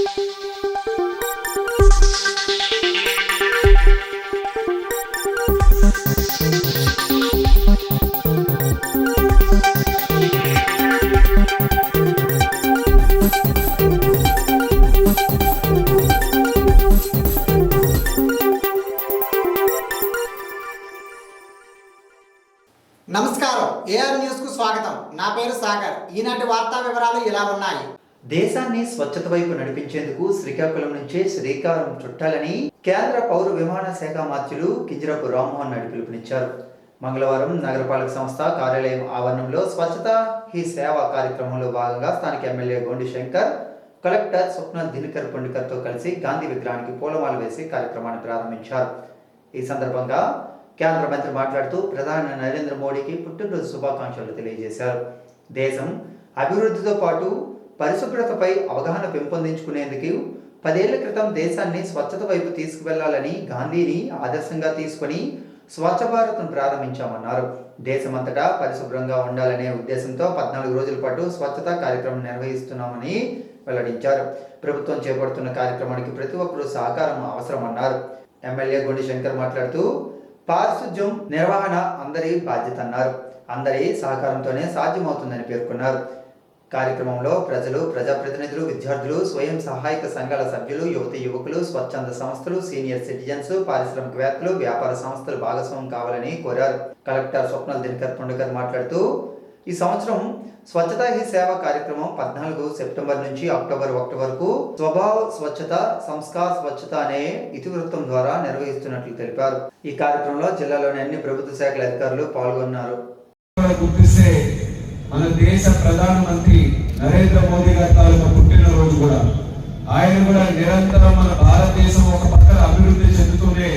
నమస్కారం, AR news కు స్వాగతం. నా పేరు సాగర్. ఈనాటి వార్తా వివరాలు ఇలా ఉన్నాయి. దేశాన్ని స్వచ్ఛత వైపు నడిపించేందుకు శ్రీకాకుళం నుంచే శ్రీకారం చుట్టాలని కేంద్ర పౌర విమాన శాఖ మంత్రులు కింజరాపు రామ్మోహన్ నాయుడు పిలుపునిచ్చారు. మంగళవారం నగరపాలక సంస్థ కార్యాలయం ఆవరణంలో స్వచ్ఛత హీ సేవ కార్యక్రమంలో భాగంగా స్థానిక ఎమ్మెల్యే గోండి శంకర్, కలెక్టర్ స్వప్న దినకర్ పండికర్తో కలిసి గాంధీ విగ్రహానికి పూలమాల వేసి కార్యక్రమాన్ని ప్రారంభించారు. ఈ సందర్భంగా కేంద్ర మంత్రి మాట్లాడుతూ ప్రధాని నరేంద్ర మోడీకి పుట్టినరోజు శుభాకాంక్షలు తెలియజేశారు. దేశం అభివృద్ధితో పాటు పరిశుభ్రతపై అవగాహన పెంపొందించుకునేందుకు 10 ఏళ్ల క్రితం దేశాన్ని స్వచ్ఛత వైపు తీసుకువెళ్లాలని గాంధీని ఆదర్శంగా తీసుకుని స్వచ్ఛ భారత్ను ప్రారంభించామన్నారు. దేశమంతటా పరిశుభ్రంగా ఉండాలనే ఉద్దేశంతో 14 రోజుల పాటు స్వచ్ఛతా కార్యక్రమం నిర్వహిస్తున్నామని వెల్లడించారు. ప్రభుత్వం చేపడుతున్న కార్యక్రమానికి ప్రతి ఒక్కరూ సహకారం అవసరమన్నారు. ఎమ్మెల్యే గోండి శంకర్ మాట్లాడుతూ పారిశుధ్యం నిర్వహణ అందరి బాధ్యత అన్నారు. అందరి సహకారంతోనే సాధ్యమవుతుందని పేర్కొన్నారు. కార్యక్రమంలో ప్రజలు, ప్రజాప్రతినిధులు, విద్యార్థులు, స్వయం సహాయక సంఘాల సభ్యులు, యువకులు, స్వచ్ఛంద సంస్థలు, సీనియర్ సిటిజన్స్, పారిశ్రామికవేత్తలు, వ్యాపార సంస్థలు భాగస్వామ్యం కావాలని కోరారు. కలెక్టర్ స్వప్న దినకర్ పండుకర్ మాట్లాడుతూ ఈ సంవత్సరం స్వచ్ఛతా హీ సేవ కార్యక్రమం 14 సెప్టెంబర్ నుంచి అక్టోబర్ 1 వరకు స్వభావ స్వచ్ఛత సంస్కార్ స్వచ్ఛత అనే ఇతివృత్తం ద్వారా నిర్వహిస్తున్నట్లు తెలిపారు. ఈ కార్యక్రమంలో జిల్లాలోని అన్ని ప్రభుత్వ శాఖల అధికారులు పాల్గొన్నారు. మన దేశ ప్రధానమంత్రి నరేంద్ర మోదీ గారి తాలూకా పుట్టినరోజు కూడా ఆయన కూడా నిరంతరం మన భారతదేశం ఒక పక్కన అభివృద్ధి చెందుతూనే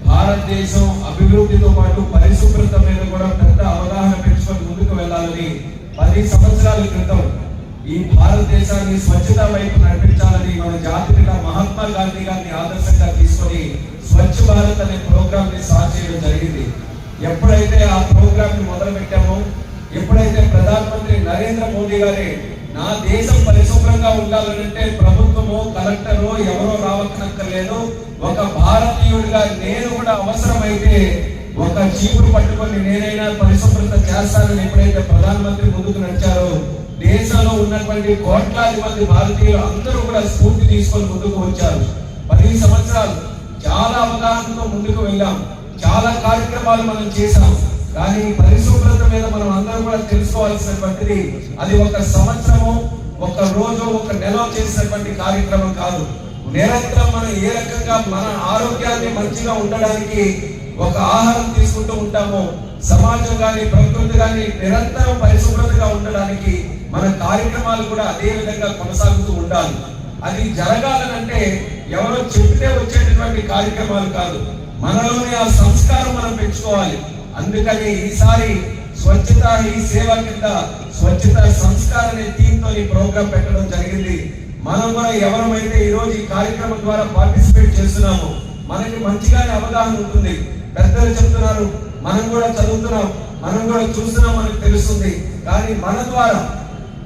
భారతదేశం అభివృద్ధితో పాటు పరిశుభ్రత మీద కూడా పెద్ద అవగాహన పెంచుకొని ముందుకు వెళ్ళాలని 10 సంవత్సరాల క్రితం ఈ భారతదేశాన్ని స్వచ్ఛత వైపు నడిపించాలని మన జాతిపిత మహాత్మా గాంధీ గారిని ఆదర్శంగా తీసుకొని స్వచ్ఛ భారత్ అనే ప్రోగ్రామ్ ని స్టార్ట్ చేయడం జరిగింది. ఎప్పుడైతే ఆ ప్రోగ్రామ్ ని మొదలు పెట్టామో, ఎప్పుడైతే ప్రధానమంత్రి నరేంద్ర మోదీ గారి నా దేశం పరిశుభ్రంగా ఉండాలంటే ప్రభుత్వమో కలెక్టరో ఎవరో రావక్కర్లేదు, ఒక భారతీయుడిగా నేను కూడా అవసరమైతే ఒక చీపురు పట్టుకొని నేనైనా పరిశుభ్రత చేస్తానని ఎప్పుడైతే ప్రధానమంత్రి ముందుకు నడిచారో దేశంలో ఉన్నటువంటి కోట్లాది మంది భారతీయులు అందరూ కూడా స్ఫూర్తి తీసుకొని ముందుకు వచ్చారు. 10 సంవత్సరాలు చాలా అవగాహనతో ముందుకు వెళ్ళాం, చాలా కార్యక్రమాలు మనం చేశాం. కానీ పరిశుభ్రత మీద మనం అందరూ కూడా తెలుసుకోవాల్సినటువంటిది అది ఒక సంవత్సరము, ఒక రోజు, ఒక నెల చేసినటువంటి కార్యక్రమం కాదు. నిరంతరం మనం ఏ రకంగా మన ఆరోగ్యాన్ని మంచిగా ఉండడానికి ఒక ఆహారం తీసుకుంటూ ఉంటామో, సమాజం కానీ ప్రకృతి కానీ నిరంతరం పరిశుభ్రతగా ఉండడానికి మన కార్యక్రమాలు కూడా అదే విధంగా కొనసాగుతూ ఉండాలి. అది జరగాలనంటే ఎవరో చెప్తే వచ్చేటటువంటి కార్యక్రమాలు కాదు, మనలోని ఆ సంస్కారం మనం పెంచుకోవాలి. అందుకని ఈసారి స్వచ్ఛత ఈ సేవ కింద స్వచ్ఛత సంస్కారం అనే థీమ్తో ఈ ప్రోగ్రాం పెట్టడం జరిగింది. మనం కూడా ఎవరమైతే ఈ రోజు ఈ కార్యక్రమం ద్వారా పార్టిసిపేట్ చేస్తున్నామో మనకి మంచిగానే అవగాహన ఉంటుంది. పెద్దలు చెప్తున్నారు, మనం కూడా చదువుతున్నాం, మనం కూడా చూస్తున్నాం, మనకు తెలుస్తుంది. కానీ మన ద్వారా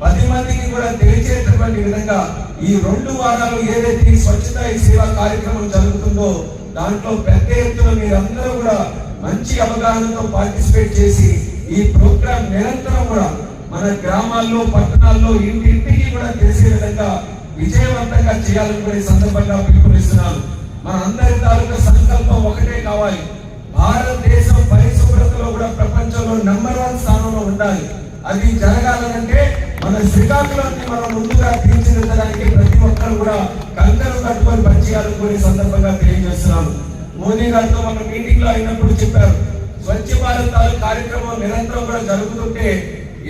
10 మందికి కూడా తెలిసేటటువంటి విధంగా ఈ 2 వారాలు ఏదైతే ఈ స్వచ్ఛత ఈ సేవ కార్యక్రమం జరుగుతుందో దాంట్లో పెద్ద ఎత్తున మీరందరూ కూడా మంచి అవగాహనతో పార్టిసిపేట్ చేసి ఈ ప్రోగ్రాం నిరంతరం కూడా మన గ్రామాల్లో, పట్టణాల్లో, ఇంటింటికి కూడా తెలిసే విధంగా విజయవంతంగా చేయాలని కూడా ఈ సందర్భంగా పిలుపునిస్తున్నాను. మన అందరి తాలూకా సంకల్పం ఒకటే కావాలి, భారతదేశం పరిశుభ్రతలో కూడా ప్రపంచంలో నంబర్ 1 స్థానంలో ఉండాలి. అది జరగాలంటే మన శ్రీకాకుళాన్ని మనం ముందుగా తీర్చిదిద్దడానికి ప్రతి ఒక్కరు కూడా కంకణం కట్టుకొని పనిచేయాలని కూడా ఈ సందర్భంగా తెలియజేస్తున్నాను. మోదీ గారితో మన మీటింగ్ లో అయినప్పుడు చెప్పారు, స్వచ్ఛ భారత్ కార్యక్రమం నిరంతరం కూడా జరుగుతుంటే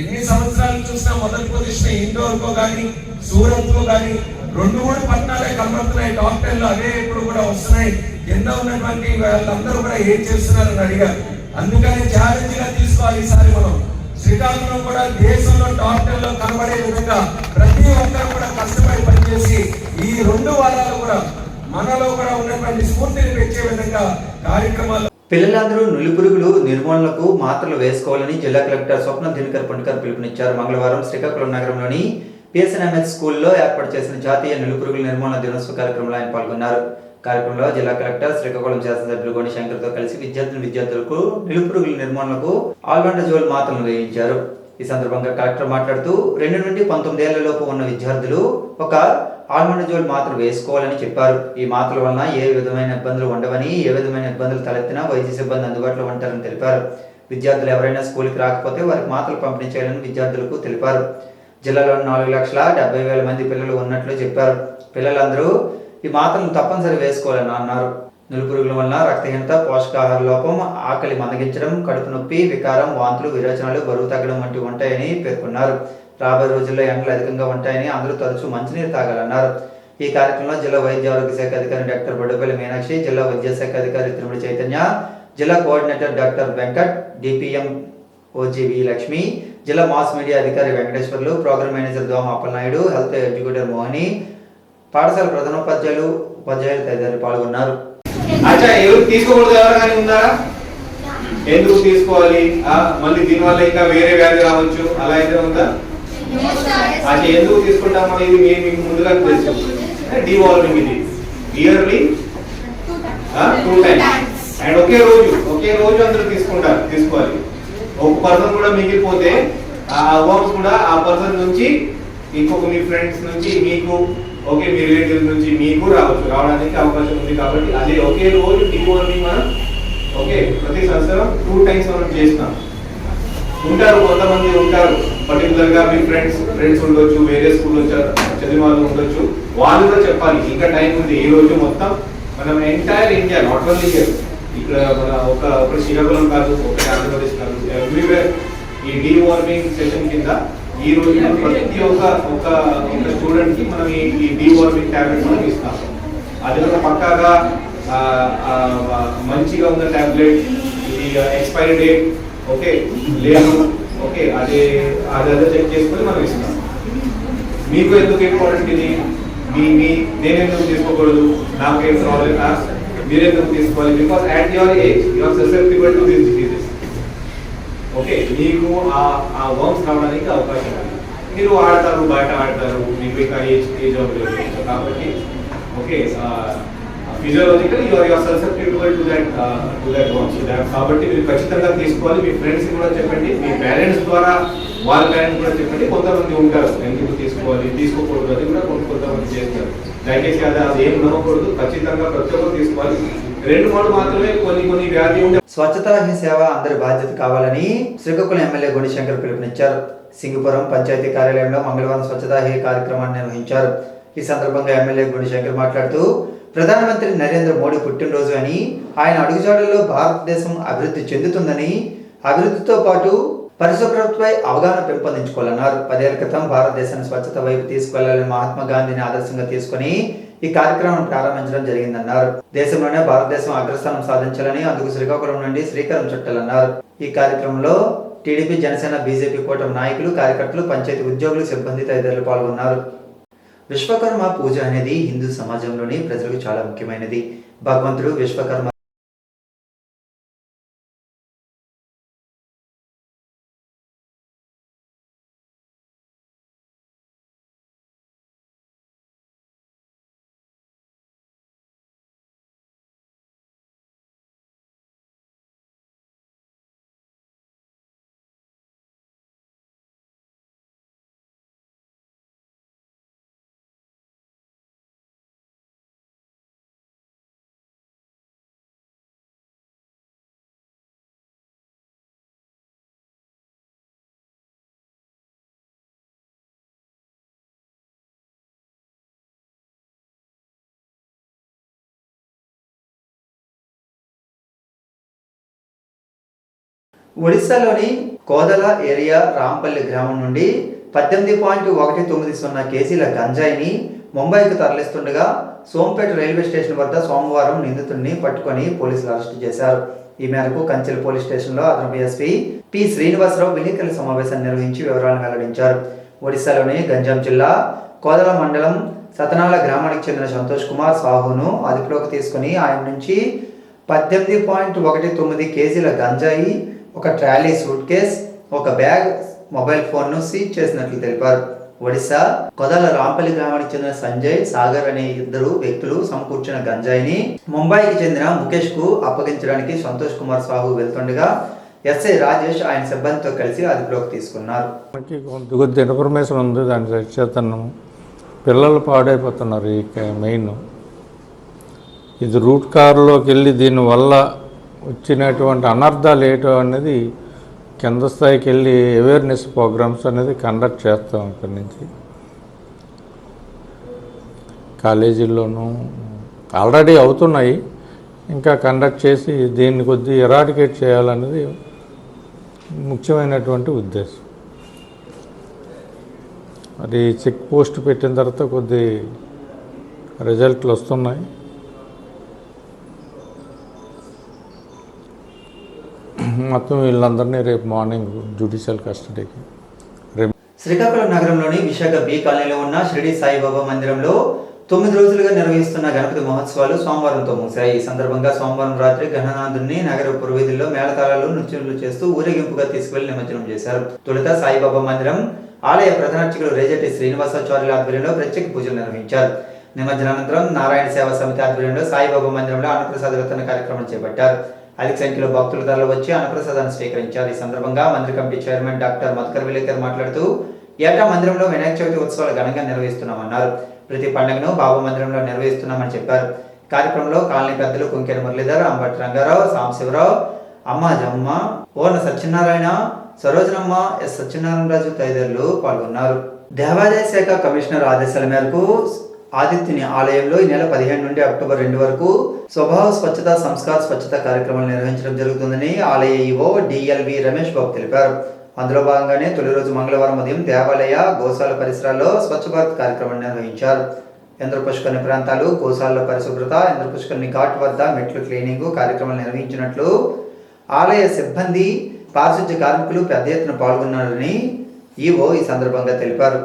ఎన్ని సంవత్సరాలు చూసినా మొదటి పొజిషన్ ఇండోర్ కో గానీ, సూరత్ కో గానీ 2-3 పట్టణాలే కనబడుతున్నాయి. టాప్ 10 లో అదే ఇప్పుడు కూడా వస్తున్నాయి. కింద ఉన్నటువంటి వాళ్ళందరూ కూడా ఏం చేస్తున్నారని అడిగారు. అందుకని ఛాలెంజ్ గా తీసుకోవాలి. ఈసారి మనం శ్రీకాకుళం కూడా దేశంలో టాప్ 10 లో కనబడే విధంగా ప్రతి ఒక్కరు కూడా కష్టపడి పనిచేసి ఈ 2 వారాలు కూడా మనలో కూడా ఉన్నటువంటి స్ఫూర్తిని పెంచే విధంగా కార్యక్రమాలు. పిల్లలందరూ నులిపురుగులు నిర్మూలనకు మాత్రలు వేసుకోవాలని జిల్లా కలెక్టర్ స్వప్న దినకర్ పండికర్ పిలుపునిచ్చారు. మంగళవారం శ్రీకాకుళం నగరంలోని పిఎస్ఎన్ఎంహెచ్ స్కూల్లో ఏర్పాటు చేసిన జాతీయ నిలుపురుగుల నిర్మూలన దినోత్సవ కార్యక్రమంలో ఆయన పాల్గొన్నారు. కార్యక్రమంలో జిల్లా కలెక్టర్ శ్రీకాకుళం శాసనసభ్యులు గోని శంకర్తో కలిసి విద్యార్థులకు నిలుపురుగుల నిర్మూలనకు ఆల్బెండజోల్ మాత్రలు వేయించారు. ఈ సందర్భంగా కలెక్టర్ మాట్లాడుతూ 2 నుండి 19 ఏళ్లలోపు ఉన్న విద్యార్థులు ఒక ఆల్బెండజోల్ మాత్ర వేసుకోవాలని చెప్పారు. ఈ మాత్రల వలన ఏ విధమైన ఇబ్బందులు ఉండవని, ఏ విధమైన ఇబ్బందులు తలెత్తినా వైద్య సిబ్బంది అందుబాటులో ఉంటారని తెలిపారు. విద్యార్థులు ఎవరైనా స్కూల్కి రాకపోతే వారికి మాత్రలు పంపిణీ చేయాలని విద్యార్థులకు తెలిపారు. జిల్లాలో 4,70,000 మంది పిల్లలు ఉన్నట్లు చెప్పారు. పిల్లలందరూ ఈ మాత్రలను తప్పనిసరి వేసుకోవాలని అన్నారు. నిలుపురుగుల వలన రక్తహీనత, పోషకాహార లోపం, ఆకలి మందగించడం, కడుపు నొప్పి, వికారం, వాంతులు, విరోచనాలు, బరువు తగ్గడం వంటివి ఉంటాయని పేర్కొన్నారు. రాబోయే రోజుల్లో ఎండలు అధికంగా ఉంటాయని అందరూ తరచూ మంచినీరు తాగాలన్నారు. ఈ కార్యక్రమంలో జిల్లా వైద్య ఆరోగ్య శాఖ అధికారి డాక్టర్ బొడ్డపల్లి మీనాక్షి, జిల్లా విద్యాశాఖ అధికారి తిరుమల చైతన్య, జిల్లా coordinator doctor Venkat, DPM OGV Lakshmi, జిల్లా మాస్ మీడియా అధికారి వెంకటేశ్వర్లు, ప్రోగ్రామ్ మేనేజర్ దోమ అప్పలనాయుడు, హెల్త్ ఎగ్జిక్యూటివ్ మోహిని, పాఠశాల ప్రధానోపాధ్యాయులు, ఉపాధ్యాయులు తదితరులు పాల్గొన్నారు. ఎవరు తీసుకోకూడదు ఎవరైనా ఉన్నారా? ఎందుకు తీసుకోవాలి? మళ్ళీ దీనివల్ల ఇంకా వేరే వ్యాధి రావచ్చు, అలా అయితే ఉందా? ఎందుకు తీసుకుంటాం అనేది మీకు ముందుగా తెలుసు. డివాల్వింగ్ ఇది ఇయర్లీ 2 times అండ్ ఒకే రోజు అందరూ తీసుకోవాలి. ఒక పర్సన్ కూడా మిగిలిపోతే ఆ వర్మ్స్ కూడా ఆ పర్సన్ నుంచి ఇంకొక మీ ఫ్రెండ్స్ నుంచి మీకు, ఓకే మీ రిలేటివ్స్ నుంచి మీకు రావడానికి అవకాశం ఉంది. కాబట్టి అదే ఒకే రోజు డివాల్వింగ్ మనం ప్రతి సంవత్సరం 2 times మనం చేస్తాం. కొంతమంది ఉంటారు పర్టికులర్ గా మీ ఫ్రెండ్స్ ఉండొచ్చు, వేరే స్కూల్ చదివిన వాళ్ళు ఉండొచ్చు, వాళ్ళు కూడా చెప్పాలి ఇంకా టైం ఉంది. ఈ రోజు మొత్తం మనం entire India, not only here, ఇక్కడ మన ఒక శ్రీకాకుళం కాదు, ఒక ఆంధ్రప్రదేశ్ కాదు, ఎవ్రీవేర్ ఈ డివార్మింగ్ సెషన్ కింద ఈ రోజు ప్రతి ఒక్క స్టూడెంట్ కి మనం ఈ డివార్మింగ్ టాబ్లెట్ మనం ఇస్తాం. అది కూడా పక్కాగా మంచిగా ఉన్న టాబ్లెట్, ఇది ఎక్స్పైరీ డేట్ లేదు, అదే చెక్ చేసుకొని మనం ఇస్తాం. మీకు ఎందుకు ఇంపార్టెంట్ ఇది? నేనెందుకు తీసుకోకూడదు, నాకేం ప్రాబ్లం, మీరెందుకు తీసుకోవాలి? Because at your age you are susceptible to these diseases. మీకు ఆ వర్మ్స్ రావడానికి అవకాశం ఉంది. మీరు బయట ఆడతారు, మీకు ఇంకా ఏజ్ అవ్వలేదు కాబట్టి physiological you are susceptible to that worms. కాబట్టి మీరు ఖచ్చితంగా తీసుకోవాలి. మీ ఫ్రెండ్స్ కూడా చెప్పండి, మీ పేరెంట్స్ ద్వారా వాళ్ళ పేరెంట్స్ కూడా చెప్పండి. కొంతమంది ఉంటారు ఎందుకు తీసుకోవాలి, తీసుకోకూడదు అది కూడా కొంతమంది చేస్తారు. దయచేసి అది ఏం నమ్మకూడదు, ఖచ్చితంగా ప్రతి ఒక్కరు తీసుకోవాలి. 2-3 మాత్రమే కొన్ని వ్యాధి ఉండే. స్వచ్ఛతా హీ సేవ అందరి బాధ్యత కావాలని శ్రీకాకుళం ఎమ్మెల్యే గోని శంకర్ పిలుపునిచ్చారు. సింగుపురం పంచాయతీ కార్యాలయంలో మంగళవారం స్వచ్ఛతా హీ కార్యక్రమాన్ని నిర్వహించారు. ఈ సందర్భంగా ఎమ్మెల్యే గోని శంకర్ మాట్లాడుతూ ప్రధానమంత్రి నరేంద్ర మోడీ పుట్టినరోజు అని, ఆయన అడుగుజాడల్లో భారతదేశం అభివృద్ధి చెందుతుందని, అభివృద్ధితో పాటు పరిశుభ్రతపై అవగాహన పెంపొందించుకోవాలన్నారు. 10 ఏళ్ల క్రితం భారతదేశాన్ని స్వచ్ఛత వైపు తీసుకెళ్లాలని మహాత్మా గాంధీని ఆదర్శంగా తీసుకుని ఈ కార్యక్రమం ప్రారంభించడం జరిగిందన్నారు. దేశంలోనే భారతదేశం అగ్రస్థానం సాధించాలని, అందుకు శ్రీకాకుళం నుండి శ్రీకారం చుట్టాలన్నారు. ఈ కార్యక్రమంలో టీడీపీ, జనసేన, బీజేపీ కూటమి నాయకులు, కార్యకర్తలు, పంచాయతీ ఉద్యోగులు, సిబ్బంది తదితరులు పాల్గొన్నారు. విశ్వకర్మ పూజ అనేది హిందూ సమాజంలోని ప్రజలకు చాలా ముఖ్యమైనది. భగవంతుడు విశ్వకర్మ ఒడిశాలోని కోదల ఏరియా రాంపల్లి గ్రామం నుండి 18.190 కేజీల గంజాయిని ముంబైకి తరలిస్తుండగా సోంపేట రైల్వే స్టేషన్ వద్ద సోమవారం నిందితుడిని పట్టుకొని పోలీసులు అరెస్టు చేశారు. ఈ మేరకు కంచెల్ పోలీస్ స్టేషన్లో అదనపు ఎస్పీ పి శ్రీనివాసరావు విలేకరుల సమావేశాన్ని నిర్వహించి వివరాలను వెల్లడించారు. ఒడిశాలోని గంజాం జిల్లా కోదల మండలం సతనాల గ్రామానికి చెందిన సంతోష్ కుమార్ సాహును అదుపులోకి తీసుకుని ఆయన నుంచి 18.19 కేజీల గంజాయి, ఒక ట్రాలీ సూట్ కేస్, ఒక బ్యాగ్, మొబైల్ ఫోన్ను సీజ్ చేసినట్లు తెలిపారు. ఒడిశా కొదల రాంపల్లి గ్రామానికి చెందిన సంజయ్ సాగర్ అనే ఇద్దరు వ్యక్తులు సమకూర్చిన గంజాయిని ముంబైకి చెందిన ముఖేష్ కు అప్పగించడానికి సంతోష్ కుమార్ సాహు వెళ్తుండగా ఎస్ఐ రాజేష్ ఆయన సిబ్బందితో కలిసి అదుపులోకి తీసుకున్నారు. కొద్ది ఇన్ఫర్మేషన్ ఉంది, దాన్ని సెట్ చేస్తున్నాము. పిల్లలు పాడైపోతున్నారు. ఈ మెయిన్ ఇది రూట్ కారులోకి వెళ్ళి దీనివల్ల వచ్చినటువంటి అనర్థాలు ఏంటో అనేది కింద స్థాయికి వెళ్ళి అవేర్నెస్ ప్రోగ్రామ్స్ అనేది కండక్ట్ చేస్తాం. ఇక్కడి నుంచి కాలేజీల్లోనూ ఆల్రెడీ అవుతున్నాయి, ఇంకా కండక్ట్ చేసి దీన్ని కొద్ది ఎరాడికేట్ చేయాలనేది ముఖ్యమైనటువంటి ఉద్దేశం. అది చెక్ పోస్ట్ పెట్టిన తర్వాత కొద్ది రిజల్ట్లు వస్తున్నాయి. మొత్తం వీళ్ళందరినీ రేపు మార్నింగ్ జ్యుడిషియల్ కస్టడీకి శ్రీకాకుళం నగరంలోని విశాఖ బి కాలనీలో ఉన్న షిరిడి సాయిబాబా మందిరంలో 9 రోజులుగా నిర్వహిస్తున్న గణపతి మహోత్సవాలు సోమవారంతో ముగిశాయి. ఈ సందర్భంగా సోమవారం రాత్రి గణనాథుడిని నగర పురవీధుల్లో మేళతాళాలు నృత్యాలు చేస్తూ ఊరేగింపుగా తీసుకువెళ్లి నిమజ్జనం చేశారు. తొలుత సాయిబాబా మందిరం ఆలయ ప్రధానార్చకులు రేజటి శ్రీనివాసాచార్యుల ఆధ్వర్యంలో ప్రత్యేక పూజలు నిర్వహించారు. నిమజ్జనానంతరం నారాయణ సేవా సమితి ఆధ్వర్యంలో సాయిబాబా మందిరంలో అన్నప్రసాద వితరణ కార్యక్రమం చేపట్టారు. అధిక సంఖ్యలో భక్తులు తరలి వచ్చి అన్నప్రసాదాన్ని స్వీకరించారు. ఈ సందర్భంగా మందిర కమిటీ చైర్మన్ డాక్టర్ మధుకర్ విలేకర్ మాట్లాడుతూ ఏటా మందిరంలో వినాయక చవితి ఉత్సవాలు ఘనంగా నిర్వహిస్తున్నామన్నారు. ప్రతి పండుగను బాబా మందిరంలో నిర్వహిస్తున్నామని చెప్పారు. కార్యక్రమంలో కాలనీ పెద్దలు కుంకెన మురళీధర్, అంబటి రంగారావు, సాంబశివరావు, అమ్మ జమ్మ, ఓర్న సత్యనారాయణ, సరోజనమ్మ, ఎస్ సత్యనారాయణరాజు తదితరులు పాల్గొన్నారు. దేవాదాయ శాఖ కమిషనర్ ఆదేశాల మేరకు ఆదిత్యుని ఆలయంలో ఈ నెల 15 నుండి అక్టోబర్ 2 వరకు స్వభావ స్వచ్ఛత సంస్కార స్వచ్ఛత కార్యక్రమాలు నిర్వహించడం జరుగుతుందని ఆలయ ఈవో డిఎల్వి రమేష్ బాబు తెలిపారు. అందులో భాగంగానే తొలి రోజు మంగళవారం ఉదయం దేవాలయ గోశాల పరిసరాల్లో స్వచ్ఛ భారత్ కార్యక్రమం నిర్వహించారు. ఇంద్రపుష్కరిణి ప్రాంతాలు, గోశాల పరిశుభ్రత, ఇంద్రపుష్కరిణి ఘాట్ వద్ద మెట్లు క్లీనింగ్ కార్యక్రమాలు నిర్వహించినట్లు ఆలయ సిబ్బంది, పారిశుధ్య కార్మికులు పెద్ద ఎత్తున పాల్గొన్నారని ఈవో ఈ సందర్భంగా తెలిపారు.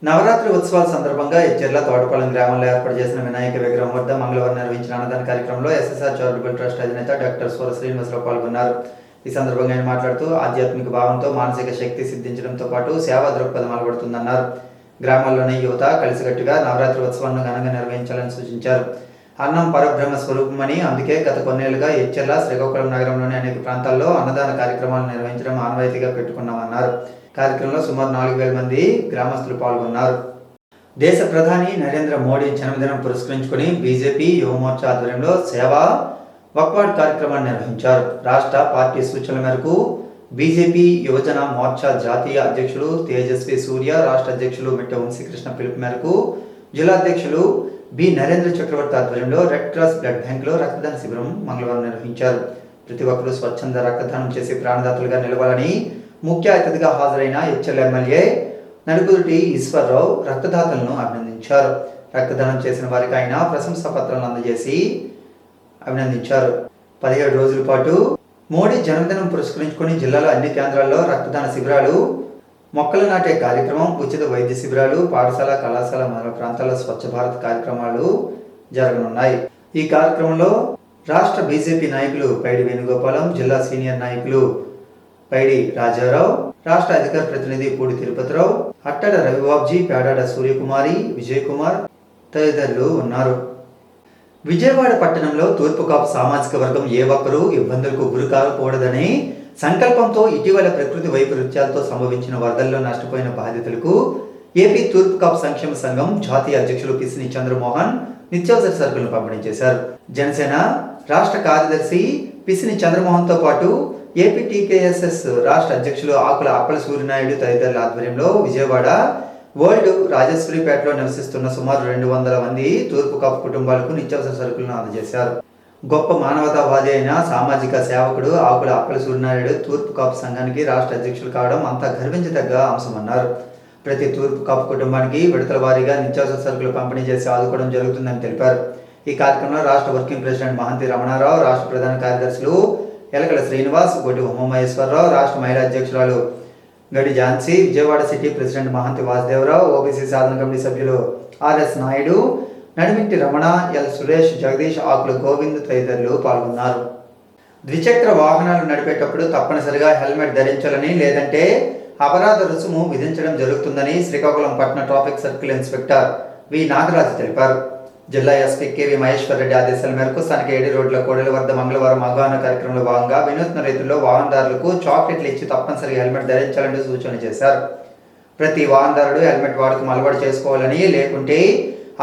నవరాత్రి ఉత్సవాల సందర్భంగా ఎచ్చెర్ల తోటపాలెం గ్రామంలో ఏర్పాటు చేసిన వినాయక విగ్రహం వద్ద మంగళవారం నిర్వహించిన అన్నదాన కార్యక్రమంలో ఎస్ఎస్ఆర్ చారిటబుల్ ట్రస్ట్ అధినేత డాక్టర్ సూర శ్రీనివాసరావు పాల్గొన్నారు. ఈ సందర్భంగా ఆయన మాట్లాడుతూ ఆధ్యాత్మిక భావంతో మానసిక శక్తి సిద్ధించడంతో పాటు సేవా దృక్పథం అలవడుతుందన్నారు. గ్రామాల్లోని యువత కలిసికట్టుగా నవరాత్రి ఉత్సవాలను ఘనంగా నిర్వహించాలని సూచించారు. అన్నం పరబ్రహ్మ స్వరూపమని, అందుకే గత కొన్నేళ్లుగా ఎచ్చెర్ల శ్రీకాకుళం నగరంలోని అనేక ప్రాంతాల్లో అన్నదాన కార్యక్రమాలు నిర్వహించడం ఆనవాయితీగా పెట్టుకున్నామన్నారు. కార్యక్రమంలో సుమారు 4000 మంది గ్రామస్తులు పాల్గొన్నారు. దేశ ప్రధాని నరేంద్ర మోడీ జన్మదినం పురస్కరించుకుని బీజేపీ యువమోర్చా ఆధ్వర్యంలో సేవా వక్వాడ్ కార్యక్రమాన్ని నిర్వహించారు. రాష్ట్ర పార్టీ సూచనల మేరకు బీజేపీ యువజన మోర్చా జాతీయ అధ్యక్షులు తేజస్వి సూర్య, రాష్ట్ర అధ్యక్షులు మిట్ట వంశీకృష్ణ పిలుపు మేరకు జిల్లా అధ్యక్షులు బి నరేంద్ర చక్రవర్తి ఆధ్వర్యంలో రెడ్ క్రాస్ బ్లడ్ బ్యాంకులో రక్తదాన శిబిరం మంగళవారం నిర్వహించారు. ప్రతి ఒక్కరూ స్వచ్ఛంద రక్తదానం చేసి ప్రాణదాతలుగా నిలవాలని ముఖ్య అతిథిగా హాజరైన హెచ్ఎల్ ఎమ్మెల్యే నడుకుదుటి ఈశ్వరరావు రక్తదాతలను అభినందించారు. రక్తదానం చేసిన వారికి ఆయన ప్రశంసా పత్రాలను అందజేసి అభినందించారు. 17 రోజుల పాటు మోడీ జన్మదినం పురస్కరించుకుని జిల్లాలో అన్ని కేంద్రాల్లో రక్తదాన శిబిరాలు, మొక్కలు నాటే కార్యక్రమం, ఉచిత వైద్య శిబిరాలు, పాఠశాల, కళాశాల మొదలైన ప్రాంతాల్లో స్వచ్ఛ భారత్ కార్యక్రమాలు జరగనున్నాయి. ఈ కార్యక్రమంలో రాష్ట్ర బీజేపీ నాయకులు పైడి వేణుగోపాలం, జిల్లా సీనియర్ నాయకులు పైడి రాజారావు, రాష్ట్ర అధికార ప్రతినిధి పూడి తిరుపతిరావు, అట్టడ రవిబాబ్జీ, పేడాడ సూర్యకుమారి, విజయ్ కుమార్ తదితరులు ఉన్నారు. విజయవాడ పట్టణంలో తూర్పు కాపు సామాజిక వర్గం ఏ ఒక్కరూ ఇబ్బందులకు గురి కాకూడదనే సంకల్పంతో ఇటీవల ప్రకృతి వైపరీత్యాలతో సంభవించిన వరదల్లో నష్టపోయిన బాధితులకు ఏపీ తూర్పు కాపు సంక్షేమ సంఘం జాతీయ అధ్యక్షులు పిసిని చంద్రమోహన్ నిత్యావసర సరుకులను పంపిణీ చేశారు. జనసేన రాష్ట్ర కార్యదర్శి పిసిని చంద్రమోహన్తో పాటు ఏపీ టీకేఎస్ఎస్ రాష్ట్ర అధ్యక్షులు ఆకుల అప్పల సూర్యనాయుడు తదితరుల ఆధ్వర్యంలో విజయవాడ ఓల్డ్ రాజేశ్వరిపేటలో నివసిస్తున్న సుమారు 200 మంది తూర్పు కాపు కుటుంబాలకు నిత్యావసర సరుకులను అందజేశారు. గొప్ప మానవతావాది అయిన సామాజిక సేవకుడు ఆకుల అప్పల సూర్యనాయుడు తూర్పు కాపు సంఘానికి రాష్ట్ర అధ్యక్షులు కావడం అంతా గర్వించదగ్గ అంశమన్నారు. ప్రతి తూర్పు కాపు కుటుంబానికి విడతల వారీగా నిత్యావసర సరుకులు పంపిణీ చేసి ఆదుకోవడం జరుగుతుందని తెలిపారు. ఈ కార్యక్రమంలో రాష్ట్ర వర్కింగ్ ప్రెసిడెంట్ మహంతి రమణారావు, రాష్ట్ర ప్రధాన కార్యదర్శులు ఎలకల శ్రీనివాస్, గొడ్డి ఉమామహేశ్వరరావు, రాష్ట్ర మహిళా అధ్యక్షురాలు Gadi Jhansi, Vijayawada city president Mahanti Vasudeva Rao, OBC సాధన కమిటీ సభ్యులు ఆర్ఎస్ నాయుడు, నడిమింటి రమణ, ఎల్ సురేష్, జగదీష్, ఆకుల గోవింద్ తదితరులు పాల్గొన్నారు. ద్విచక్ర వాహనాలు నడిపేటప్పుడు తప్పనిసరిగా హెల్మెట్ ధరించాలని, లేదంటే అపరాధ రుసుము విధించడం జరుగుతుందని శ్రీకాకుళం పట్టణ ట్రాఫిక్ సర్కిల్ ఇన్స్పెక్టర్ వి నాగరాజు తెలిపారు. జిల్లా ఎస్పీ కేవి మహేశ్వర్ రెడ్డి ఆదేశాల మేరకు స్థానిక ఏడి రోడ్ల కోడెల వద్ద మంగళవారం అవగాహన కార్యక్రమంలో భాగంగా వినూత్న రీతిలో వాహనదారులకు చాక్లెట్లు ఇచ్చి తప్పనిసరిగా హెల్మెట్ ధరించాలంటూ సూచనలు చేశారు. ప్రతి వాహనదారుడు హెల్మెట్ వాడకం అలవాటు చేసుకోవాలని, లేకుంటే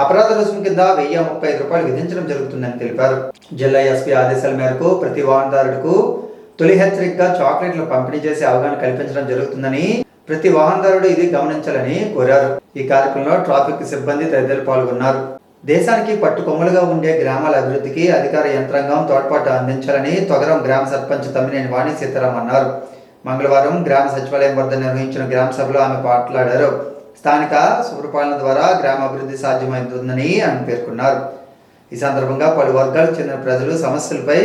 అపరాధ రుసుము కింద 1035 రూపాయలు విధించడం జరుగుతుందని తెలిపారు. జిల్లా ఎస్పీ ఆదేశాల మేరకు ప్రతి వాహనదారుడుకు తొలి హెచ్చరికగా చాక్లెట్లు పంపిణీ చేసి అవగాహన కల్పించడం జరుగుతుందని, ప్రతి వాహనదారుడు ఇది గమనించాలని కోరారు. ఈ కార్యక్రమంలో ట్రాఫిక్ సిబ్బంది తదితరులు పాల్గొన్నారు. దేశానికి పట్టుకొమ్మలుగా ఉండే గ్రామాల అభివృద్ధికి అధికార యంత్రాంగం తోడ్పాటు అందించాలని తొగరం గ్రామ సర్పంచ్ తమ్మినేని వాణి సీతారాం అన్నారు. మంగళవారం గ్రామ సచివాలయం వద్ద నిర్వహించిన గ్రామ సభలో ఆమె మాట్లాడారు. స్థానిక సుపరిపాలన ద్వారా గ్రామ అభివృద్ధి సాధ్యమవుతుందని ఆమె పేర్కొన్నారు. ఈ సందర్భంగా పలు వర్గాలకు చెందిన ప్రజలు సమస్యలపై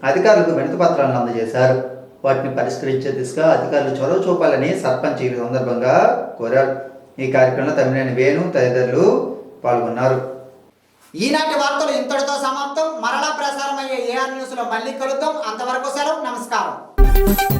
అధికారులకు వినతి పత్రాలను అందజేశారు. వాటిని పరిష్కరించే దిశగా అధికారులు చొరవ చూపాలని సర్పంచ్ ఈ సందర్భంగా కోరారు. ఈ కార్యక్రమంలో తమ్మినేని వేణు తదితరులు పాల్గొన్నారు. ఈనాటి వార్తలు ఇంతటితో సమాప్తం. మరలా ప్రసారమయ్యే ఏఆర్ న్యూస్ లో మళ్ళీ కలుద్దాం. అంతవరకు సెలవు. నమస్కారం.